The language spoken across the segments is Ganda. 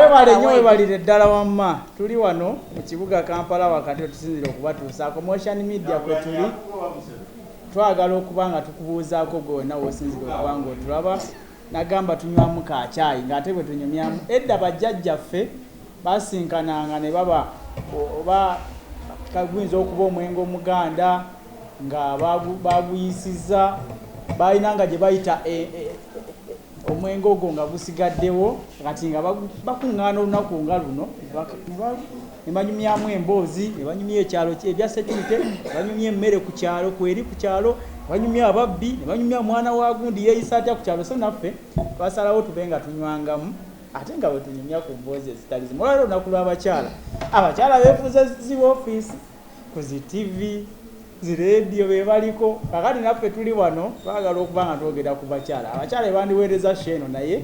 webale nnyo webalire ddala wamma tuli wano mu kibuga Kampala wakati tusinzira okubatuusaako motion media kwe tuli twagala okuba nga tukubuuzaako gonna wosinzira okuba nga otulaba nagamba tunywamu kacaayi ng'ate bwe tunyumyamu edda bajjajjaffe basinkananga ne baba oba kaguyinza okuba omwenge omuganda nga baguyisiza balinanga gye bayita omwenge ogwo nga gusigaddewo kati nga bakuŋŋaana olunaku nga luno ne banyumyamu emboozi ne banyumya ekyalo ebya security ne banyumya emmere ku kyalo kweri ku kyalo banyumya ababbi ne banyumya mwana wa gundi yeeyisa atya ku kyalo so naffe twasalawo tube nga tunywangamu ate nga bwe tunyumya ku mboozi ezitali zimu olwaliro olunaku lw'abakyala abakyala beefuza ziba ofiisi ku zi TV zi radio be baliko kakati naffe tuli wano twagala okuba nga twogera ku bakyala abakyala ebandiweereza sheeno naye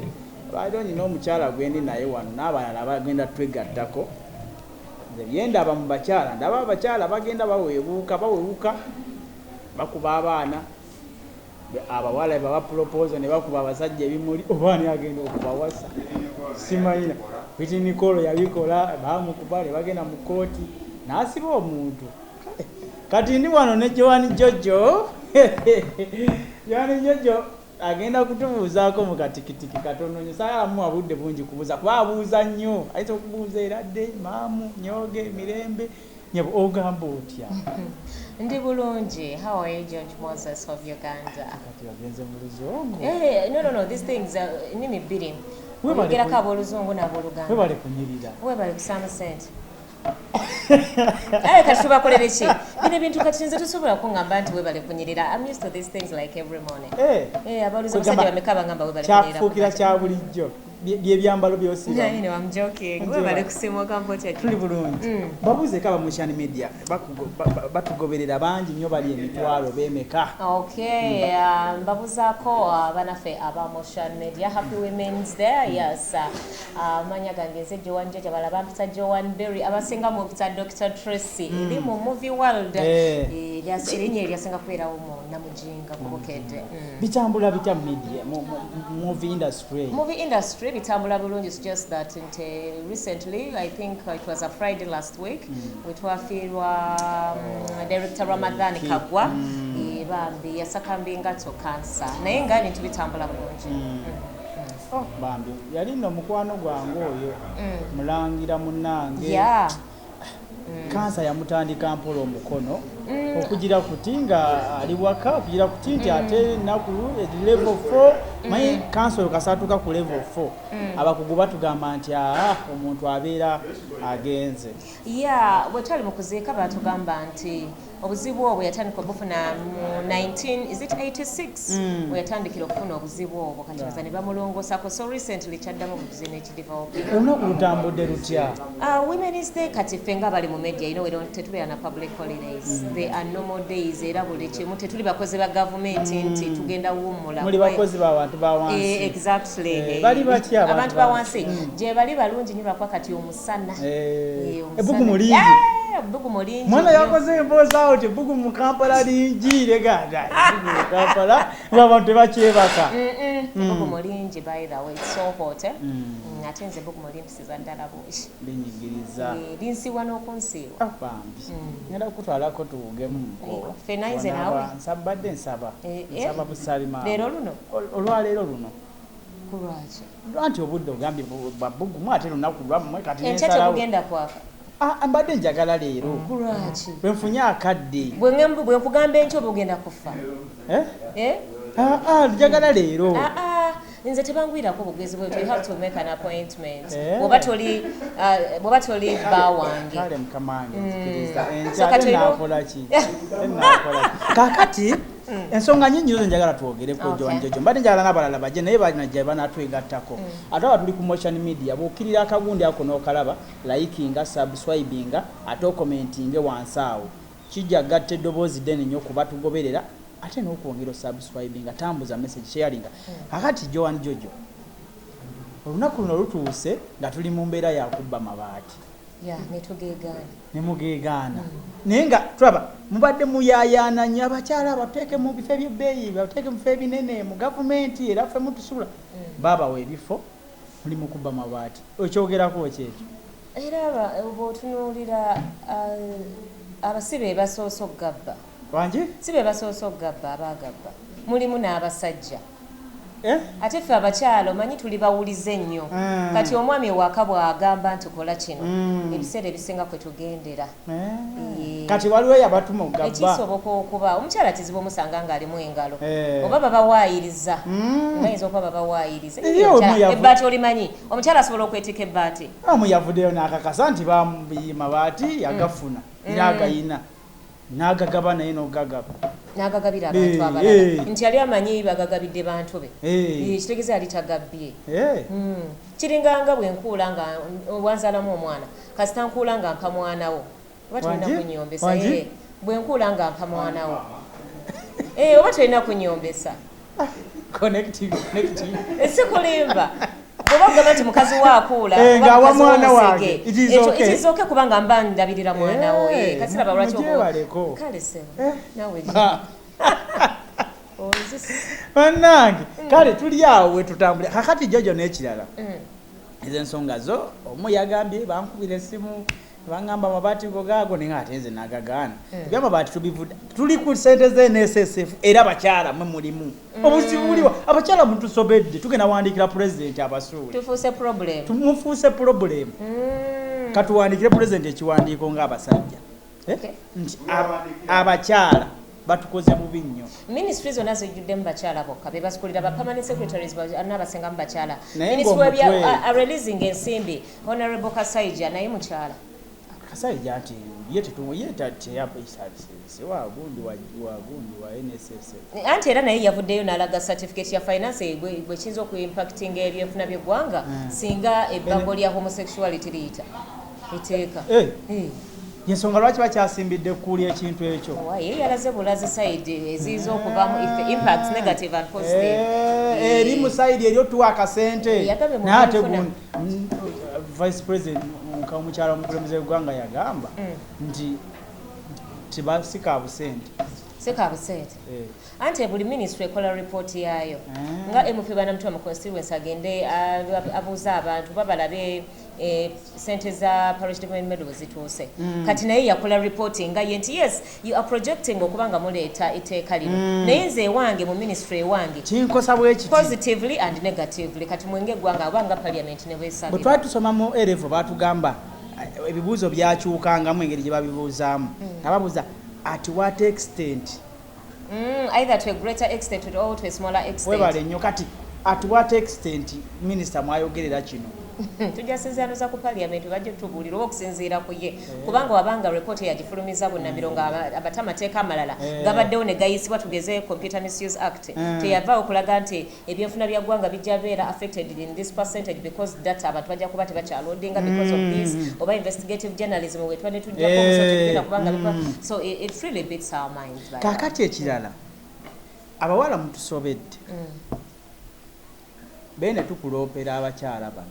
lwaliro nyina omukyala gwendi naye wano n'abalala bagenda twegattako nze byendaba mu bakyala ndaba abakyala bagenda baweebuuka bakuba abaana abawala babapropoza ne bakuba abasajja ebimuli obaani agenda okubawasa simanyina biti Nikolo yabikola bamukuba ne bagenda mu kooti n'asiba omuntu kati ndi wano ne Joan Jojo Joan Jojo agenda kutubuuzaako mu katikitiki katono nyo saalamu abudde bungi kubuuza kuba abuuza nnyo ayinza okubuuza eradde maamu nyoge mirembe nyebo ogamba otya Ndi bulungi. How are you, George Moses of Uganda? Kati wagenze mu luzungu. No, these things are nimi bidding. Webale ka boluzungu na boluganda. Webale kunyirira. Webale kusama sente. Kashuba kolere ki. Bine bintu kati nze tusobola kungamba nti webale kunyirira. I'm used to these things like every morning. Abaluza basajja bamekaba ngamba webale kunyirira. Kyafukira kya bulijjo. By'ebyambalo byosiba. No, I'm joking. Webale kusimu kampocha. Tuli bulungi. Babuze kaba mu Motion Media. Batugoberera bangi nnyo bali emitwalo bemeka. Okay, babuzaako banafe aba Motion Media. Happy Women's Day. Yes. Manya gange Joan Jojo balaba Basajja Joan Berry abasinga mu Dr. Tracy. Ndi mu movie world. Yes, erinye eryasinga kwera omu namujinga kubokedde. Bitambula bitya media movie industry. Movie industry bitambula bulungi. It's just that recently, I think it was a Friday last week, wetwafiirwa director Ramadhan Kagwa bambi yasakambinga to cancer naye nga ebintu bitambula bulungi. Bambi yali no mukwano gwange oyo mulangira munnange kansa yamutandika mpola omukono okugira kuti nga ali waka okugira kuti nti ate naku level 4 mayi kansa oyo kasatuka ku level 4 abakugu batugamba nti omuntu abeera agenze. Bwe twali mu kuziika batugamba nti obuzibu obwo yatandika obufuna mu 1986 bwe yatandikira okufuna obuzibu obwo kati ne bamulongoosako so recently kyaddamu obuzibu n'ekideveloping. Olunaku lutambudde lutya? Women's Day kati ffe nga bali mu media tetubeera na public holidays. They are normal days era buli kimu tetuli bakozi ba gavumenti nti tugenda wummula. Muli bakozi b'abantu ba wansi. Exactly. Bali batya abantu ba wansi gye bali balungi nnyo lwakwa kati omusana. Ebbugu mulingi. Ebbugu mulingi. Mwana yakoze emboozi awo ti ebbugu mu Kampala lingiire ganda. Ebbugu mu Kampala abantu tebakyebaka. Ebbugu mulingi by the way it's so hot. Ate nze ebbugu mulingi siza ddala buushi. Linyigiriza. Linsiwa n'okunsiiwa. Bambi. Ngenda kutwalako tuwugemu. Fena nze naawe. Nsabadde nsaba. Nsaba busalima. Leero luno? Olwaleero luno. Kulwaki? Anti obudde ogambye babbugumu ate lunaku lwammwe kati n'ensalawo. Enkya tegugenda kwaka. Mbadde njagala leero. Kulwaki? Bwe nfunye akadde. Bwe nkugamba enkya oba ogenda kufa. Njagala leero. Nze tebangwirako bugezi bwe you have to make an appointment. Bwoba toli bba wange. Kale mukamange nzikiriza. Enkyate naakola ki? Kakati ensonga nyingi zo njagala twogereko Joan Jojo. Mbadde njagala n'abalala bajje naye balinaje banatwegattako. Ate aba tuli ku Motion Media bw'okkirira akagundi ako n'okalaba likinga subscribinga ate commentinge wansi awo. Kijja gatta eddoboozi ddene nnyo kuba tugoberera ate n'okwongera subscribinga tambuza message sharinga. Kakati Joan Jojo olunaku luno lutuuse nga tuli mu mbeera ya kubba mabaati. Nemugeegaana. Naye nga tulaba mubadde muyayaana nnyo abakyala abateeke mu bifo eby'ebbeeyi bateeke mu bifo ebinene mu gavumenti era ffe mutusula baabawa ebifo muli mu kubba mabaati okyogerako kyekyo era bw'otunuulira abasibe basoose okugabba wangi sibe basoose okugabba abagabba mulimu n'abasajja ate ffe abakyalo manyi tuli bawulize ennyo kati omwami ewaka bw'agamba nti kola kino ebiseera ebisinga kwe tugendera kati waliwo yabatuma okugabba ekisoboka okuba omukyala kizibu omusanga ng'alimu engalo oba babawaayiriza ngayinza okuba babawaayiriza ebbaati olimanyi omukyala asobola okwetika ebbaati omu yavuddeyo n'akakasa nti mabaati yagafuna era agayina n'agagaba naye n'ogagaba n'agagabira abantu abalala nti yali amanyi bagagabidde bantu be kitegeeza yali tagabbye kiringanga bwe nkuula nga wanzaalamu omwana kasita nkuula nga mpa mwanawo oba tulina kunyombesa bwe nkuula nga mpa mwanawo oba tulina kunyombesa sikulimba bwoba ogamba nti mukazi waakuula ng'awa mwana wange ikizooke kubanga mba ndabirira mwanawo kasiraba lwaki kale sebo nawe bannange kale tuli awo we tutambulira kakati jojo n'ekirala ezo ensonga zo omu yagambye bankubira essimu bangamba amabaati go gaago naye ate nze nagagaana ebyamabaati tubivudde tuli ku ssente z'NSSF era abakyala mwe mulimu obuzibu buliwa abakyala mutusobedde tugenda wandiikira pulezidenti abasuule tumufuuse pulobulemu katuwandikire pulezidenti ekiwandiiko ng'abasajja nti abakyala batukoze bubi nnyo ministry zonna zijjuddemu bakyala bokka be basikulira ba permanent secretaries n'abasengamu bakyala ministry webya releasing ensimbi honorable Basajja naye mukyala Basajja ati wagundi wa NSSF anti era naye yavuddeyo n'alaga certificate ya finance bwe kiyinza okuimpactinga ebyefuna by'eggwanga singa ebbango lya homosexuality liyita eteeka yensonga lwaki bakyasimbidde kuulya ekintu ekyo ye yalaze bulazi side eziyinza okuvaamu impacts negative and positive eri mu side eri otuwa akasente naye ate vice president omukyala omukulembeze w'eggwanga yagamba nti tibasika busente anti buli ministry ekola report yaayo nga MP Banamutwa mu constituency agende abuuze abantu babalabe sente za parish development medal zituuse kati naye yakola reporting nga ye nti yes you are projecting okubanga muleeta etteeka lino naye nze ewange mu ministry ewange kinkosa bwekiti positively and negatively kati mwenge eggwanga abanga parliament ne bwesabira bwe twali tusoma mu erevo baatugamba ebibuuzo byakyukangamu engeri gye babibuuzaamu ababuuza at what extent either to a greater extent or to a smaller extent webale nnyo kati at what extent minister mwayogerera kino tujja sinzianuza ku parliament bajja tubuulira oba okusinziira ku ye kubanga wabanga report yagifulumiza bunnamiro nga abatamateeka amalala gabaddewo ne gayisibwa tugeze Computer Misuse Act teyavaawo okulaga nti ebyenfuna bya ggwanga bijja beera affected in this percentage because data abantu bajja kuba tebakyaloadinga because of this oba investigative journalism wetwa ne tujjako omusotugenda kubanga so it really beats our minds kakati ekirala abawala mutusobedde bene tukuloopera abakyala bano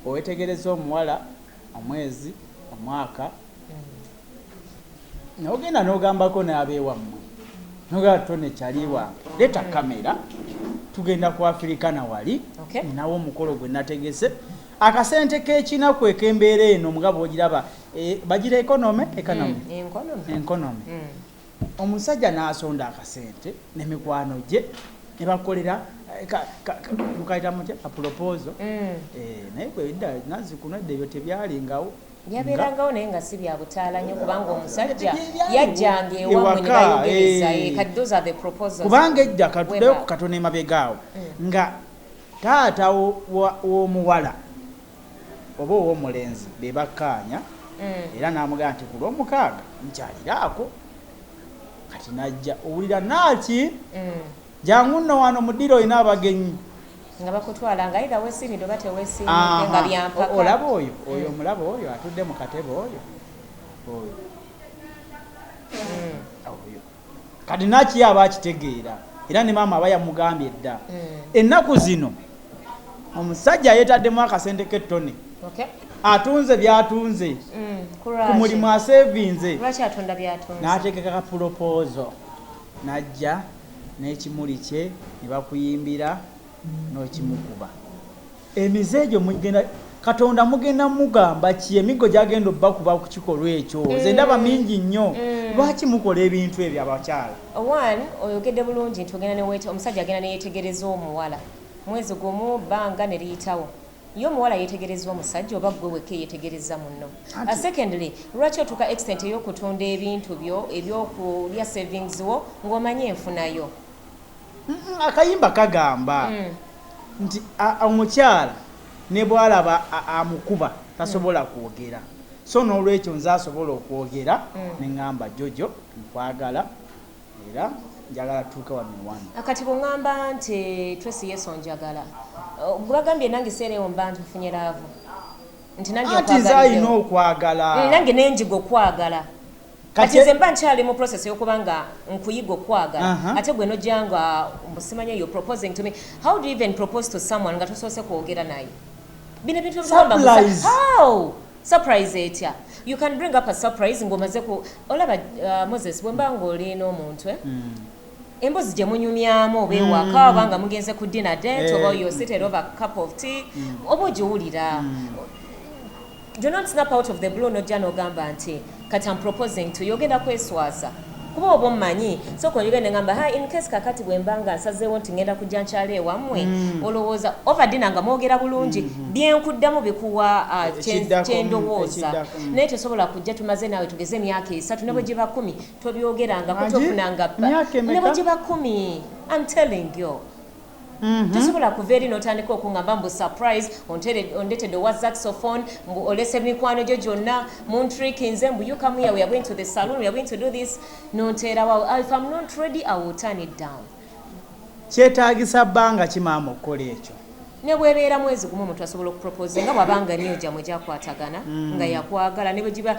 owetegereza omuwala omwezi omwaka n'ogenda n'ogambako n'abeewammwe n'ogamba tone kyali wange leeta kamera tugenda ku Afrikana wali nawo omukolo gwe nategese akasente k'ekinaku ek'embeera eno nga bw'ogiraba bagira economy omusajja n'asonda akasente n'emikwano gye ne bakolera mukaita mutya a proposal naye kwedda nazikunadde ebyo tebyalingawo yabeerangawo naye nga si bya butaala nnyo kubanga omusajja yajjanga ewammwe ne bayogereza kati those are the proposals kubanga edda katuddeyo ku katono emabegaawo nga taata w'omuwala oba ow'omulenzi be bakkaanya era n'amugamba nti ku lw'omukaaga nkyaliraako kati najja owulira naaki jangu nno wano mu ddiro olina abagenyi nga bakutwala nga aida weesimidde oba teweesimidde nga byampaka olaba oyo omulaba oyo atudde mu katebe oyo kati naki aba akitegeera era ne maama aba yamugambye edda ennaku zino omusajja yeetaddemu akasente k'ettone atunze byatunze ku mulimu asevinze n'ategeka ka proposal najja n'ekimuli kye ne bakuyimbira n'okimukuba emizeejo mugenda Katonda mugenda mugamba ki emigo gyagenda obbakuba ku kikolwa ekyo nze ndaba mingi nnyo lwaki mukola ebintu ebyo abakyala one oyogedde bulungi nti ogenda neweeta omusajja agenda neyetegereza omuwala mwezi gumu bbanga ne liyitawo yo omuwala yetegereza omusajja oba gwe wekka yetegereza munno secondly lwaki otuuka extent ey'okutunda ebintu byo ebyokulya savings wo ng'omanye enfunayo akayimba kagamba nti omukyala ne bwalaba amukuba tasobola kwogera so n'olwekyo nze asobola okwogera ne ŋŋamba jojo nkwagala era njagala tuuka wano wano kati bw'ŋŋamba nti Tracy Yesu njagala bagambye nange seerewo mba nfunye laavu nti nange nze alina okwagala nange nenjiga okwagala kati nze mba nkyali mu process y'okuba nga nkuyiga okwagala ate gwe nojjanga mbusimanya you're proposing to me how do you even propose to someone nga tosoose kwogera naye bino bintu how surprise etya you can bring up a surprise ng'omaze ku olaba Moses bwe mba ng'olina omuntu embuzi gye munyumyamu oba ewaka oba nga mugenze ku dinner date oba you're seated over a cup of tea oba ogiwulira do not snap out of the blue nojja n'ogamba nti kati I'm proposing to you ogenda kweswasa kuba oba ommanyi sooka oyogende ngamba ha in case kakati bwe mba nga nsazeewo nti ngenda kujja nkyala ewammwe olowooza over dinner nga mwogera bulungi byenkuddamu bikuwa kyendowooza naye tosobola kujja tumaze naawe tugeze emyaka 3 ne bwe giba 10 tobyogerangako tofunanga ne bwe giba 10 I'm telling you tosobola kuva eri n'otandika okuŋŋamba mbu surprise ondetedde owa saxophone mbu olese mikwano gyo gyonna muntrikinze mbu you come here we are going to the saloon we are going to do this nonteerawo if I'm not ready I will turn it down kyetaagisa bbanga kimaama okukola ekyo ne bwebeera mwezi gumu omuntu asobola okupropose nga bwabanga niyo gyamwe gyakwatagana nga yakwagala ne bwe giba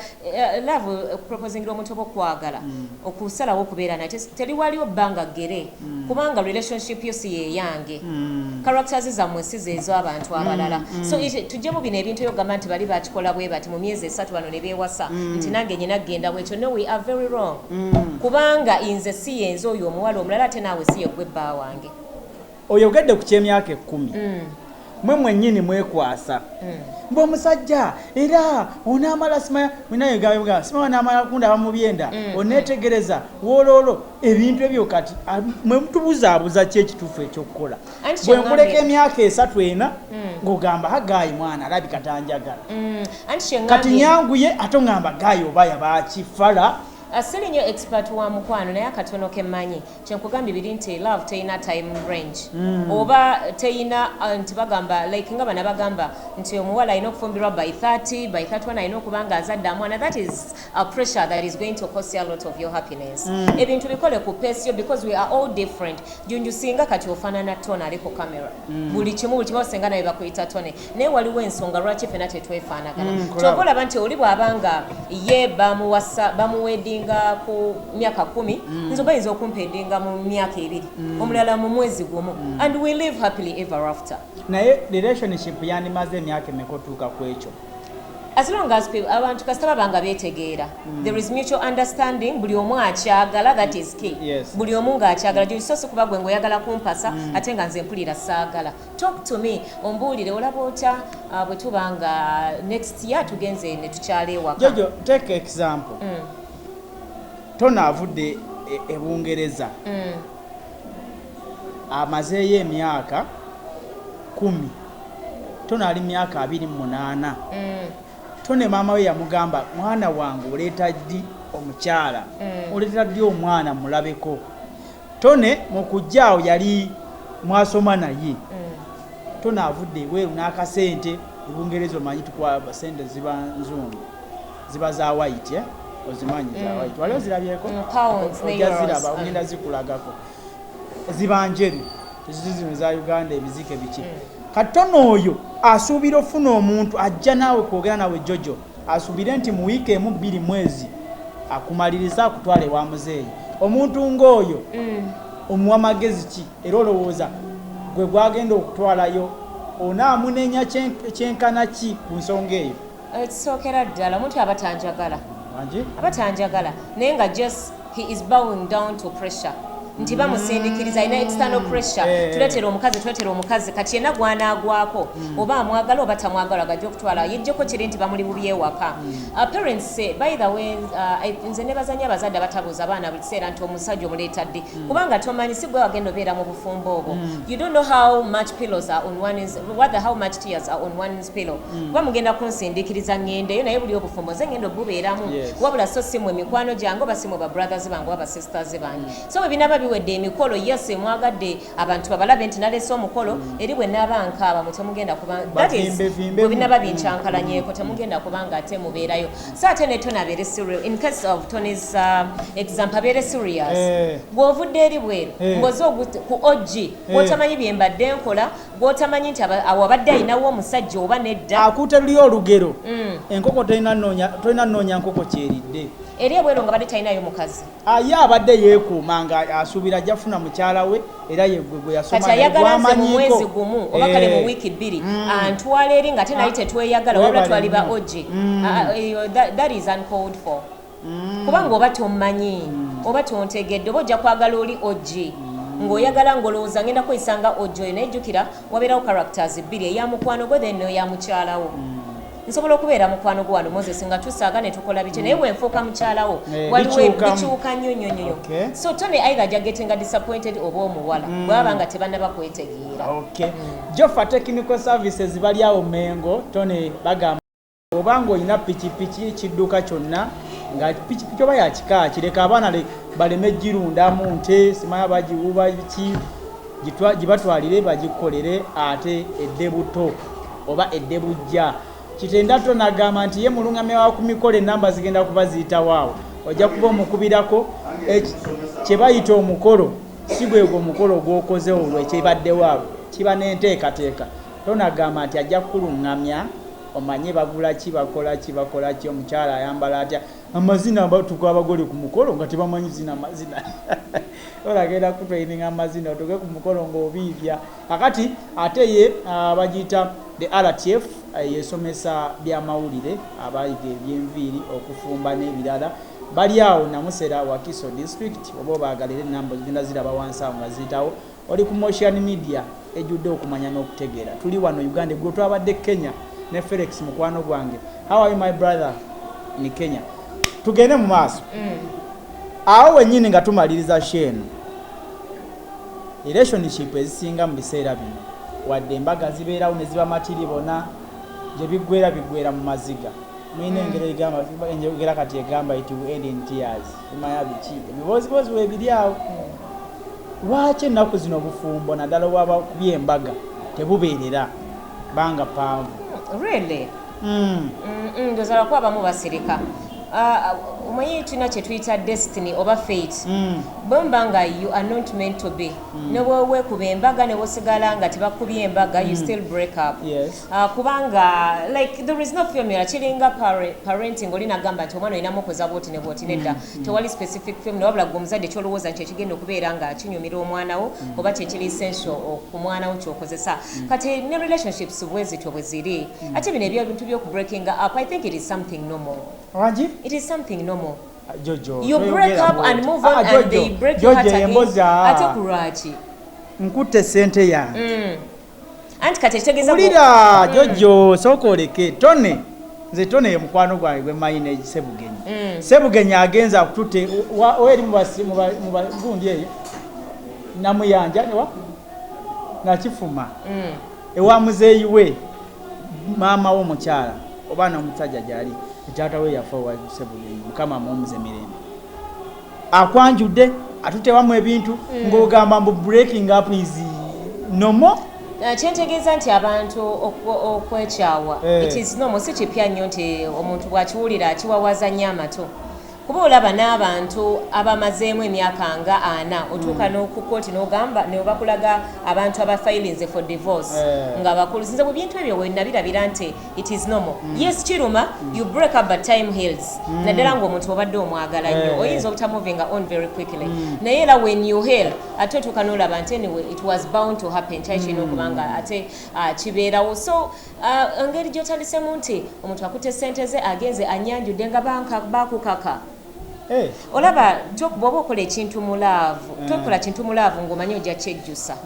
love proposingira omuntu oba okwagala okusalawo okubeera naye teri waliwo bbanga ggere kubanga relationship yo si yeyange characters zammwe si zeezo abantu abalala so tujjemu bino ebintu eyogamba nti bali bakikola bwe bati mu myezi 3 bano ne beewasa nti nange nyina genda bwekyo no we are very wrong kubanga inze si yenze oyo omuwala omulala ate naawe si yeggwe bbaa wange oyogedde ku kyemyaka 10 mwe mwennyini mwekwasa ng'omusajja era onaamala simaya munayogayoga simaya naamala kundaba mu byenda oneetegereza wooloolo ebintu ebyo kati mwe mutubuzaabuza ki ekituufu ekyokukola bwe nkuleka emyaka 3 ena ng'ogamba hagaayi mwana alabika tanjagala kati nyanguye ate ongamba gaayi oba yabakifala asili nnyo expert wa mukwano naye akatono kemmanyi kyenkugambye biri nti love teyina time range oba teyina nti bagamba like nga bana bagamba nti omuwala alina okufumbirwa by 31 alina okuba nga azadde amwana that is a pressure that is going to cost you a lot of your happiness ebintu bikole ku pace yo because we are all different junju singa kati ofaanana tone ali ku camera buli kimu osenga nawe bakuyita tone naye waliwo ensonga lwaki ffena tetwefaanagana kyova olaba nti oli bw'abanga ye bamuwedding ku myaka 10 nzo bayinza okumpendinga mu myaka 2 omulala mu mwezi gumu and we live happily ever after naye relationship yandimaze emyaka emekotuuka ku ekyo as long as abantu kasita babanga beetegeera there is mutual understanding buli omu akyagala that is key buli omu ng'akyagala gyosoosi kuba gwe ng'oyagala kumpasa ate nga nze mpulira saagala talk to me ombuulire olaba otya bwe tuba nga next year tugenze ne tukyala ewaka jojo take example tona avudde e Bungereza amazeeyo emyaka 10 tona ali myaka 28 tone maama we yamugamba mwana wange oleeta ddi omukyala oleeta ddi omwana mulabeko tone mu kujjaawo yali mwasoma naye tona avudde eweeru n'akasente Bungereza omanyi tukwa sente ziba nzungu ziba za white ozimanyi za white waliwo zirabyeko ojaziraba ogenda zikulagako ziba njeru zino za Uganda emizike biki katono oyo asuubira ofuna omuntu ajja naawe kwogera nawe jojo asuubire nti mu wiiki emu 2 mwezi akumaliriza akutwale wa muzeeyi omuntu ng'oyo omuwa magezi ki era olowooza gwe gwagenda okutwalayo onaamunenya kyenkana ki ku nsonga eyo ekisookera ddala omuntu abatanjagala naye nga just he is bowing down to pressure nti bamusindikiriza ina external pressure tuletera omukazi kati yena gwanaagwako oba amwagala oba tamwagala gajja okutwala yejjeko kiri nti bamuli bubi ewaka parents say by the way nze ne bazanya abazadde batabuuza abaana buli kiseera nti omusajja omuleetadde kubanga tomanyi si gwe wagenda obeera mu bufumbo obwo you don't know how much pillows are on how much tears are on one's pillow kuba mugenda kunsindikiriza ngendeyo naye buli obufumbo nze ngenda obubeeramu wabula so si mwe mikwano gyange oba si mwe ba brothers bange oba ba sisters bange so bwe binaba biwedde emikolo yes mwagadde abantu babalabe nti nalese omukolo eri bwe naba nkaaba mutemugenda kuba that is bwe binaba binkyankalanyeko temugenda kubanga ate mubeerayo so ate ne Tony abeere serious in case of Tony's example abeere serious bw'ovudde eri bweru ngoze ku ogi bw'otamanyi bye mbadde nkola bw'otamanyi nti awabadde ayinawo omusajja oba nedda akuutaluli olugero enkoko tolina nnoonya nkoko kyeridde eri ebweru nga badde talinayo mukazi ye abadde yeekuuma nga asuubira ajja funa mukyala we era yegwe gwe yasoma kati ayagala nze mu mwezi gumu oba kale mu wiiki bbiri antwala eri nga ate naye tetweyagala wabula twali ba ogi that is uncalled for kubanga oba tomanyi oba tontegedde oba ojja kwagala oli ogi ng'oyagala ng'olowooza ngenda kwesanga ogi oyo naye jjukira wabeerawo characters bbiri eya mukwano gwe then eya mukyalawo nsobola okubeera mukwano gwe wano Moses nga tusaaga ne tukola bityo naye bwenfuuka mukyalawo waliwo bikyuka nnyo so Tony either ajja getting disappointed oba omuwala bwaba nga tebannaba kwetegeera Jofa Technical Services bali awo Mengo Tony bagamba obanga olina pikipiki kidduka kyonna nga pikipiki oba yakika kireka abaana baleme girundamu nte simanya bagiwuba gibatwalire bagikolere ate edde buto oba edde bujja kitenda tonagamba nti ye mulungamya wa ku mikolo enamba zigenda kuba ziyitawaawo ojja kuba omukubirako kye bayita omukolo si gwegwo omukolo gw'okoze olwo ekyebaddewaabo kiba n'enteekateeka tonagamba nti ajja kulungamya omanye bagula ki bakola ki omukyala ayambala atya amazina batuka abagole ku mukolo nga tebamanyi zina mazina olagenda kutraininga amazina otoke ku mukolo ng'obiibya akati ate ye bagiyita the RTF yesomesa byamawulire abayiga ebyenviiri okufumba n'ebirala bali awo namusera wa Kiso district oba baagalire enamba zigenda ziraba wansi awo nga ziyitawo oli ku motion media ejjudde okumanya n'okutegeera tuli wano Uganda gwe twabadde Kenya ne Felix mukwano gwange how are you my brother ni Kenya tugende mu maaso awo wennyini nga tumaliriza sheno relationship ezisinga mu biseera bino wadde embaga zibeerawo ne ziba matiri bona gye bigwera mu maziga mwine engero engera kati egamba it will end in tears imaya biki emibozibozi webiri awo lwaki ennaku zino obufumbo naddala waba byembaga tebubeerera banga panvu really ndozala kuba abamu basirika omanyi tulina kye tuyita destiny oba fate bwemba nga you are not meant to be ne bweweekuba embaga ne wosigala nga tebakubye embaga you still break up kubanga like there is no formula kiringa parenting olinagamba nti omwana olinamu okoza bwoti ne bwoti nedda tewali specific formula wabula gwe omuzadde kyolowooza nti ekigenda okubeera nga kinyumira omwanawo oba kyekiri essential ku mwana wo kyokozesa kati ne relationships bwe zityo bwe ziri ate bino ebintu by'okubreaking up I think it is something normal. It is something normal. Jojo. You break up and move on and they break your heart again. Ate kuraki. Nkute sente ya. Anti kati tegeza ulira Jojo sokoleke Tony. Nze Tony ye mukwano gwange gwe mayine Sebugenyi. Sebugenyi agenza akutute weri mu bagundi eyo. Namuyanja newa. Na kifuma. Ewa muzeyi we mama wo mukyala obana omusajja jali taata we yafa wa Sebugenyi mukama mumuze mirembe akwanjudde atutewamu ebintu ng'ogamba mbu breaking up is normal kyentegeeza nti abantu okwekyawa it is normal si kipya nnyo nti omuntu bw'akiwulira akiwawaza nnyo amato kuba olaba n'abantu abamazeemu emyaka nga 4 otuuka n'okukooti n'ogamba ne bakulaga abantu abafilinze for divorce nga bakulu sinze bwe bintu ebyo wenabirabira nti it is normal yes kiruma you break up but time heals naddala ng'omuntu obadde omwagala nnyo oyinza obuta moving on very quickly naye era when you heal ate otuuka n'olaba nti anyway it was bound to happen kyakirina okubanga ate kibeerawo so engeri gy'otandisemu nti omuntu akutte ssente ze agenze anyanjudde nga bakukaka olaba bw'oba okola ekintu mulaavu tokola kintu mulaavu ng'omanyi ojja kyejjusa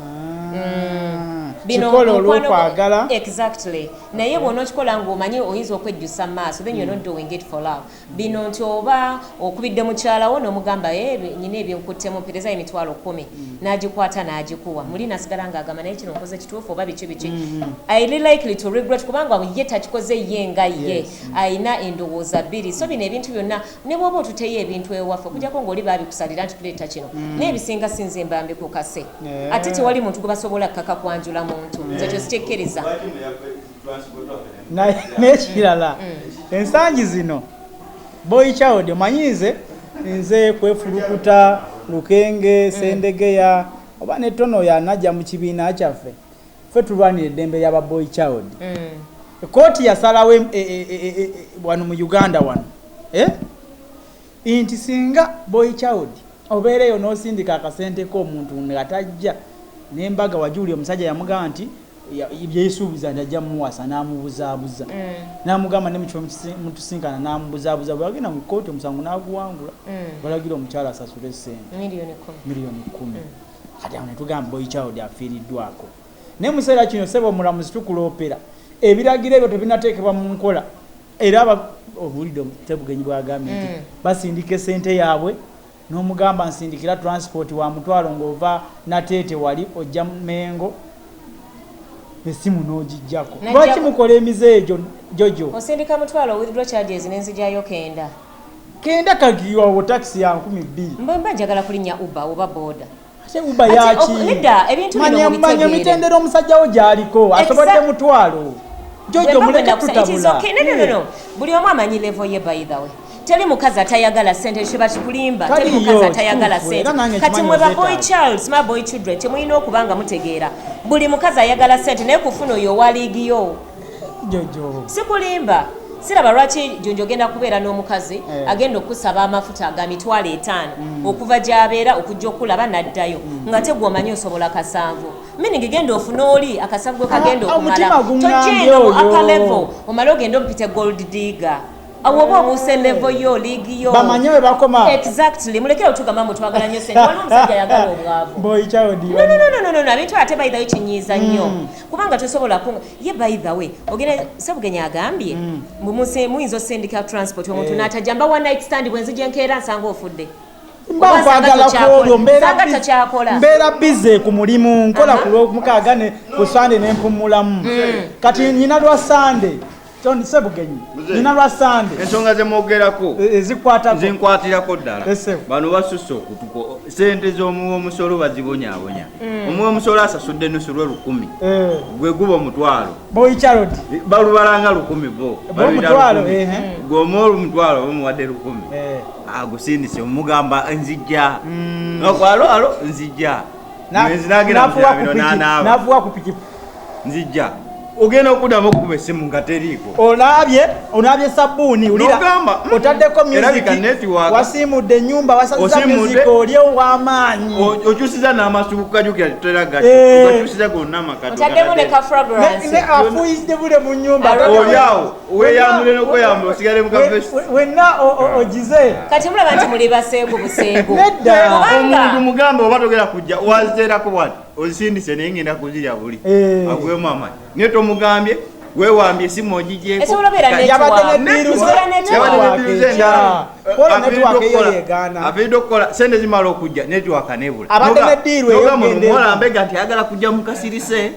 kikola olw'okwagala exactly naye bw'ona okikola ng'omanyi oyinza okwejjusa mu maaso then you're not doing it for love bino nti oba okubidde mukyalawo n'omugamba nyina ebyo nkuttemu mpeereza emitwalo 10 n'agikwata n'agikuwa muli nasigala ng'agamba naye kino nkoze kituufu oba biki I really likely to regret kubanga ye takikoze ye nga ye ayina endowooza bbiri so bino ebintu byonna ne bw'oba otuteyo ebintu ewaffe okujjako ng'oli baabikusalira nti tuleeta kino n'ebisinga sinze mbambi ku kase ate tewali muntu gwe basobola kaka kwanjula muntu nze kyo sikyekkiriza n'ekirala ensangi zino boy child omanyize nze kwefulukuta lukenge sendegeya oba netono yanajja mu kibiina kyaffe ffe tulwanira eddembe y'aba boy child kooti yasalawo wano mu Uganda wano nti singa boy child obeereyo n'osindika akasente k'omuntu nga tajja n'embaga wajuli omusajja yamugamba nti byesuubiza nti ajja mumuwasa n'amubuzaabuza n'amugamba ne mutusinkana n'amubuzaabuza bwe bagenda mu kooti omusango n'aguwangula balagira omukyala asasule ssente miliyoni 10 kati awo ne tugamba boy child afiiriddwako naye mu kiseera kino sebo omulamuzi tukuloopera ebiragiro ebyo tebinateekebwa mu nkola era obulidde Tebugenyi bwagambye nti basindika esente yaabwe n'omugamba nsindikira transport wa mutwalo ng'ova Nateete wali ojja Mengo esimu n'ogijjako lwaki mukola emize egyo jojo osindika mutwalo withdraw charges n'enzijjayo kenda kagiwawo taxi ya 12 mba njagala kulinnya Uber oba boda Uber yaki nedda ebintu bino manya mitendera omusajja wo gy'aliko asobodde mutwalo jojo muleke tutabula no buli omu amanyi level ye by the way teli mukazi atayagala sente shiba kikulimba teli mukazi atayagala sente kati mwe ba boy childs ma boy children temuyina okubanga mutegeera buli mukazi ayagala sente naye kufuna oyo waligiyo jojo sikulimba siraba lwaki jonjo genda kubeera n'omukazi agenda okusaba amafuta aga mitwalo 5 okuva gy'abeera okujja okulaba n'addayo nga tegwomanyi osobola kasanvu meaning genda ofuna oli akasanvu kagenda okumala tojenda mu upper level omala ogenda opite gold digger awo oba obuuse level yo league yo bamanye we bakoma exactly mulekera otugamba mutwagala nnyo sente waliwo omusajja ayagala obwavu boy child no abintu ate by the way kinyiiza nnyo kubanga tosobola ye by the way ogenda Sebugenyi agambye muyinza osindika transport omuntu n'atajamba one night stand bwenzija enkeera nsanga ofudde mbakwagala kwolwo mbeera bize ku mulimu nkola ku lwomukaaga ne ku Sande ne mpumulamu kati nyina lwa Sande Tony Sebugenyi nina lwa Sande ensonga ze mwogerako zinkwatirako ddala bano basusse okutuko sente z'omusolo bazibonyaabonya omusolo asasudde nusu lwe 10 gwe guba omutwalo boy child balubalanga 10 bo omutwalo gomolu mutwalo omuwadde 10 agusindise omugamba nzijja nokwalo nzijja nafuwa ku piki nzijja ogenda okuddamu okukuba essimu nga teriiko olabye sabbuuni ulira otaddeko music wasimudde ennyumba wasazza music oli ow'amaanyi okyusiza n'amasuku kukajukira teragatkyusiza gonna otaddemu ne ka fragrance afuyidde bule mu nnyumba oliawo weyambule n'okweyambula osigale mu kafesi wenna ogize kati mulaba nti muli basengu busengu nedda omuntu mugambe oba togera kujja waziteerako bwati ozisindise naye ngenda kuzirya buli agwemu amaanyi naye tomugambye weewambye esimu ogigyeko esobola beera afiridde okukola sente zimala okujja netiwaka nebula omulambega nti ayagala kujja mukasirise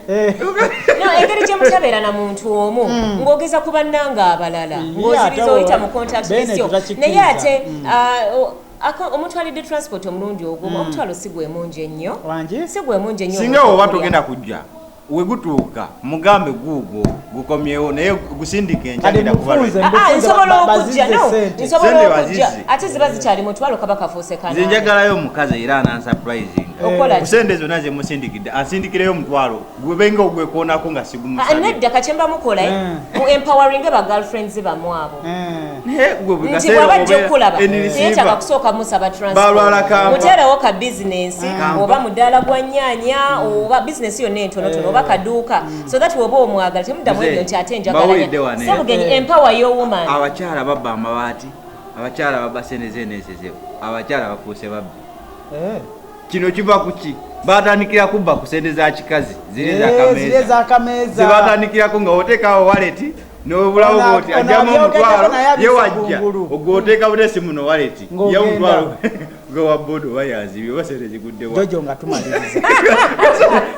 engeri gyemutabeera na muntu omu ng'ogeza ku bannanga abalala ng'oziriza oyita mu contactbisyo naye ate omutwalidde transport omulundi ogwo omutwalo si gwe mungi ennyo singa oba togenda kujja wegutuuka mugambe guugwo gukomyewo naye gusindika enjagenda nsobola okujja ate ziba zikyali mutwalo kaba kafuuse nze njagalayo omukazi era anansurprising kusente zonna zemusindikidde ansindikirayo omutwalo gwebenga ogwekoonako nga nedda kakyemba mukola mu empowering ba girlfriends bamu abo nti bwabajja okulaba naye kyaka kusooka musaba transport muteerewo ka bizinensi oba mudaala gwa nnyaanya oba bizinensi yonna entonotono oba kaduuka so that woba omwagala temuddamu ebyo nti ate njagalanya Sebugenyi empower y'owoman abakyala babba amabaati abakyala babasendeze nesezebo abakyala bafuuse babbi kino kiva kuki batandikira kubba ku sente za kikazi zile za kameza zibatandikirako nga oteekawo waleti n'obulawo bwoti ajjamu omutwalo ye wajja ogwoteeka butesi muno waleti ye omutwalo gwe wa bodo wayanzibye oba sente ziguddewa jojo nga tumaliriza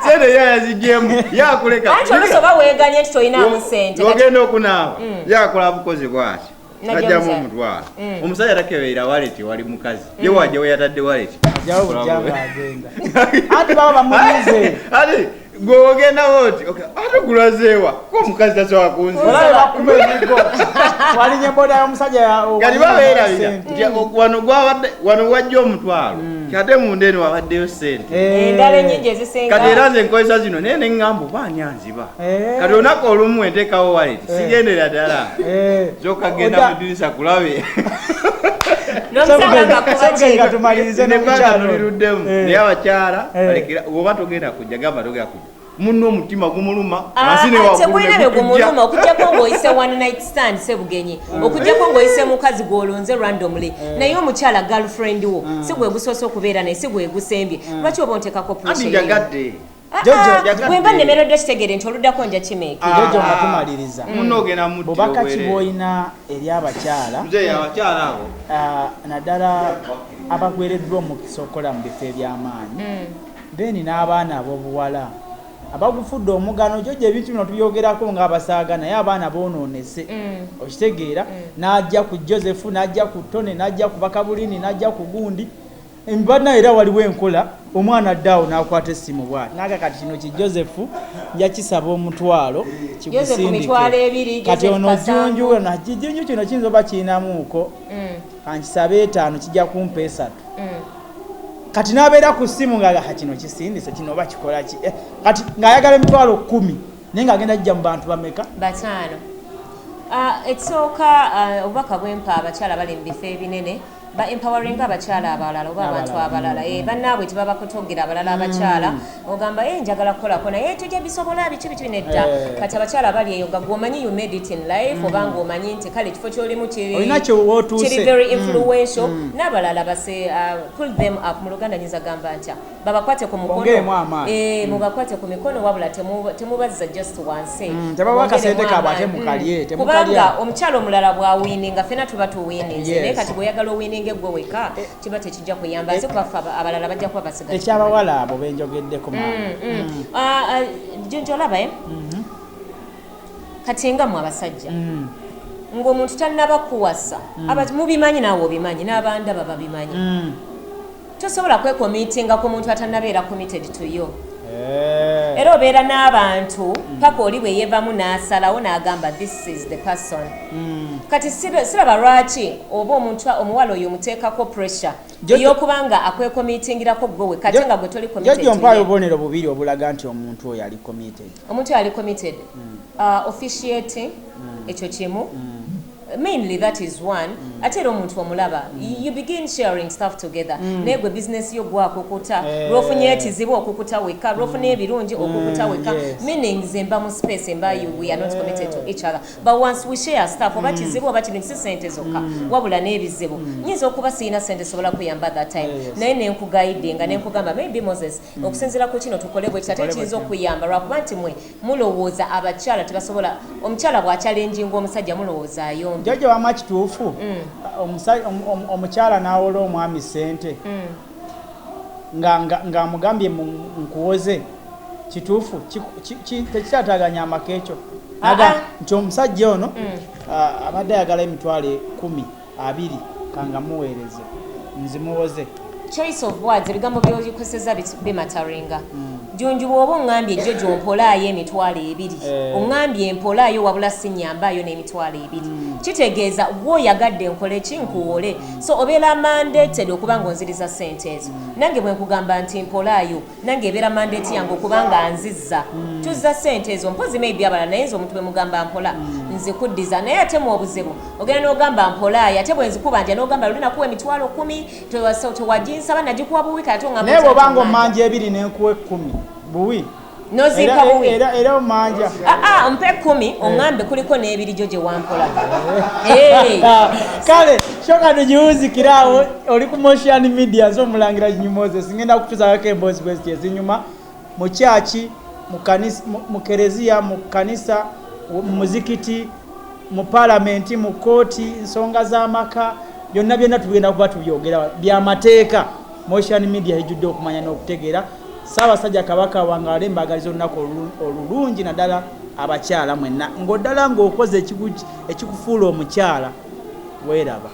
sente yayazigyemu yakuleka anti olusoba weeganye nti toyinaamu sente ogenda okunaaba yakola bukozi bwati najjamu omutwalo omusajja takebeera waleti wali mukazi ye wajja weyatadde waleti ajjawo bujjanga agenda anti baba bamulize ati gwe ogenda woti ate gulazeewa ko omukazi tasobola kunzia olabe bakuba emigo walinye boda y'omusajja kati babeerabira nti wano wajja omutwalo kate munda eno wabaddeyo sente endala ennyingi ezisinga kati era nze nkozesa zino naye ne ŋŋamba oba ani anziba kati olunaku olumu enteekawo waleti sigendera ddala kyokka genda mu ddirisa kulabe nga tumalirize nebaluliruddemu naye abakyala oba togenda kujja gamba togenda kujja munno omutima gumuluma tekulina bye gumuluma okujjako ng'oyise one night stand sebugenyi okujjako ng'oyise mukazi gw'olonze randomly naye omukyala girlfriend wo si gwe gusoose okubeera naye si gwe gusembye lwaki oba onteekako pressure bwemba nnemeredde kitegere nti oluddako nja kimeeki jojo nga tumaliriza munno ogenda mu bubaka ki bw'olina eri abakyala abakyala abo naddala abagwereddwa omukisa okukola mu bifo eby'amaanyi then n'abaana ab'obuwala abagufudde omugano jojo ebintu bino tubyogerako ng'abasaaga naye abaana boonoonese okitegeera n'ajja ku Joseph n'ajja ku Tone n'ajja ku Bakabulini n'ajja ku Gundi embana era waliwo enkola omwana addaawo n'akwata essimu bwati naga kati kino ki Joseph yakisaba omutwalo kigusindike kati ono Jjunju Jjunju kino kiyinza oba kirinamuuko kankisabe 5 kijja kumpa 3 kati n'abeera ku ssimu nga kino kisindise kino oba kikola ki kati ng'ayagala emitwalo 10 naye ng'agenda jja mu bantu bameka 5 ekisooka obubaka bwempa abakyala bali mu bifo ebinene ba empowering abakyala abalala oba abantu abalala bannaabwe tebabakotogera abalala abakyala ogamba njagala kukolako naye tujja bisobola biki nedda kati abakyala bali eyo nga gwomanyi you made it in life obanga omanyi nti kale ekifo kyolimu kiri very influential n'abalala base pull them up mu Luganda nyinza gamba ntya babakwate ku mukono mubakwate ku mikono wabula temubazza just once kubanga omukyala omulala bw'awininga fena tuba tuwininze naye kati bweyagala owininga gwe weka kiba tekijja kuyamba ate kubafa abalala bajja kuba basigaye ekyabawala abo benjogeddeko jonjolaba kati nga mu abasajja ng'omuntu tannaba kuwasa mubimanyi naawe obimanyi n'abandaba babimanyi tosobola kwekomitinga ku muntu atannabeera committed to yo era obeera n'abantu paka oli bwe yeevamu n'asalawo n'agamba this is the person kati siraba lwaki oba omuwala oyo omuteekako pressure ey'okubanga akwekomitingirako gwewe kati nga gwe toli committed jojo mpaayo obubonero bubiri obulaga nti omuntu oyo ali committed omuntu oyo ali committed officiating ekyo kimu mainly that is one ate era omuntu omulaba you begin sharing stuff together naye gwe business yo gwakukuta lwofunye ekizibu okukuta weka lwofuna ebirungi okukuta weka meanings emba mu space emba we are not committed to each other but once we share stuff oba kizibu oba kibintu si sente zokka wabula n'ebizibu nyinza okuba sirina sente sobola kuyamba that time naye nenkugaidinga nenkugamba maybe Moses okusinzira ku kino tukole bwe ate kiyinza okuyamba lwakuba nti mwe mulowooza abakyala tebasobola omukyala bw'achallenginga omusajja mulowoozaayo jojo wama kituufu omukyala n'awola omwami sente ng'amugambye nkuwoze kituufu tekikyataganya amaka ekyo nti omusajja ono abadde ayagala emitwalo 10-20 kanga muweereze nzimuwoze choice of words ebigambo by'okozesa bimataringa Junju bw'oba oŋŋambye Jojo mpolaayo emitwalo 2 oŋŋambye empolaayo wabula sinyambayo n'emitwalo 2 kitegeeza gw'oyagadde nkole ki nkuwole so obeera mandated okuba ng'onziriza ssente ezo nange bwe nkugamba nti mpolaayo nange ebeera mandate yange okuba nga nzizza tuzza ssente ezo mpozi maybe abalala naye nze omuntu bwe mugamba mpola nzikuddiza naye ate mu obuzibu ogenda n'ogamba mpolaayo ate bwe nzikubanja n'ogamba luli nakuwa emitwalo 10 tewaginsaba nagikuwa buwi kati oŋŋamba naye bw'obanga omanja 2 n'enkuwa 10 buwi nozimpa buwi era omanja mpe 10 oŋŋambe kuliko n'ebiri jo gye wampola kale shoka tujiuzikirawo oli ku motion media so mulangira nyimoze singenda kutuza ke boys question zinyuma mu chachi mu kanisa mu kerezia mu kanisa mu muzikiti mu parliament mu koti nsonga za maka byonna tugenda kuba tubyogera bya mateeka motion media ejudde okumanya n'okutegeera Ssaabasajja Kabaka wangaale mbagalizo olunaku olulungi naddala abakyala mwenna ng'oddala ng'okoze ekikufuula omukyala weeraba.